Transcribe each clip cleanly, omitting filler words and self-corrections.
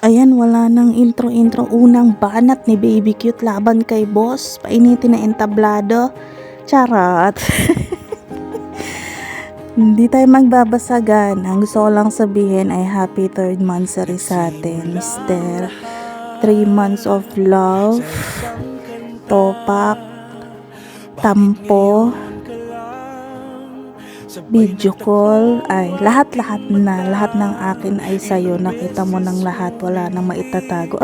Ayan, wala nang intro-intro. Unang banat ni Baby Cute laban kay Boss. Painitin na entablado. Charot. Hindi tayo magbabasagan. Ang gusto ko lang sabihin ay happy 3rd monthsary sa atin, Mr. 3 months of love, topak, tampo, video call, ay lahat ng akin ay sa'yo. Nakita mo ng lahat, wala nang maitatago.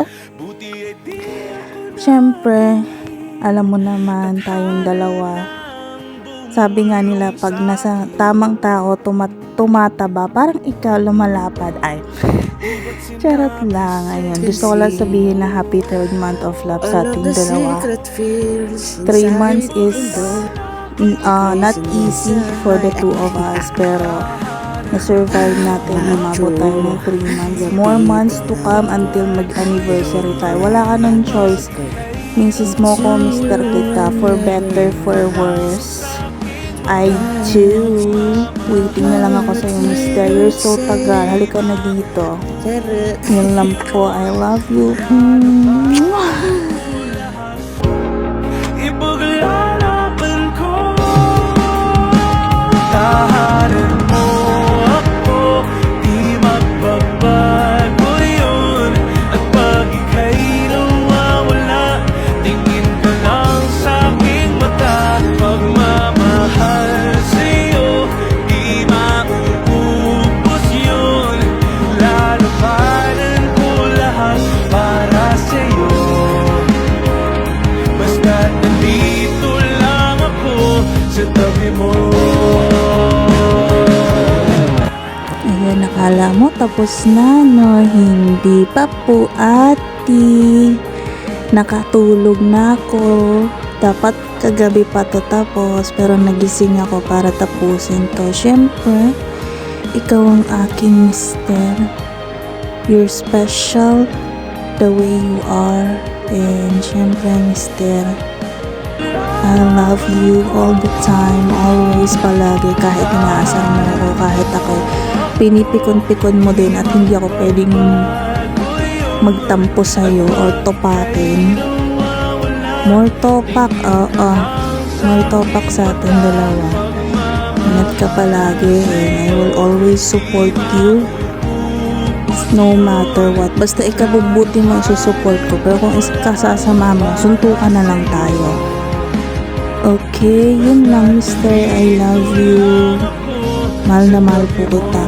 Syempre, alam mo naman tayong dalawa, sabi nga nila pag nasa tamang tao tumataba, parang ikaw lumalapad. Ay charot lang. Ayun, gusto ko lang sabihin na happy 3rd month of love sa ating dalawa. 3 months is not easy for the two of us, pero na-survive natin, umabot tayo ng 3 months. More months to come until mag-anniversary tayo. Wala ka ng choice. Mrs. mo ko, Mr. Kita, for better, for worse. I do. Waiting na lang ako sa'yo, Mr. You're so tagal. Halika na dito. Yun lang po. I love you. Ipaglalaban ko, tahanan mo ako, di magbabago yun. At pag ika'y nawawala, tingin ka lang sa'king mata. Pagmamahal sa'yo, di mauubos yun. Lalabanan ko lahat para sa'yo. Basta't nandito lang ako sa tabi mo. Ayan, nakala mo tapos na, no? Hindi pa po, ati. Nakatulog na ako. Dapat kagabi pa to tapos, pero nagising ako para tapusin to. Syempre, ikaw ang aking mister. You're special the way you are. And syempre, mister, I love you all the time, always, palagi, kahit inaasar mo ako, kahit ako pinipikon-pikon mo din at hindi ako pwedeng magtampo sa'yo or topakin. More topak, more topak sa ating dalawa. Ingat ka palagi, and I will always support you no matter what. Basta ikabubuti mo, isusupport ko. Pero kung kasasama mo, suntukan na lang tayo. Okay, yun lang, mister. I love you. Mahal na mahal po kita.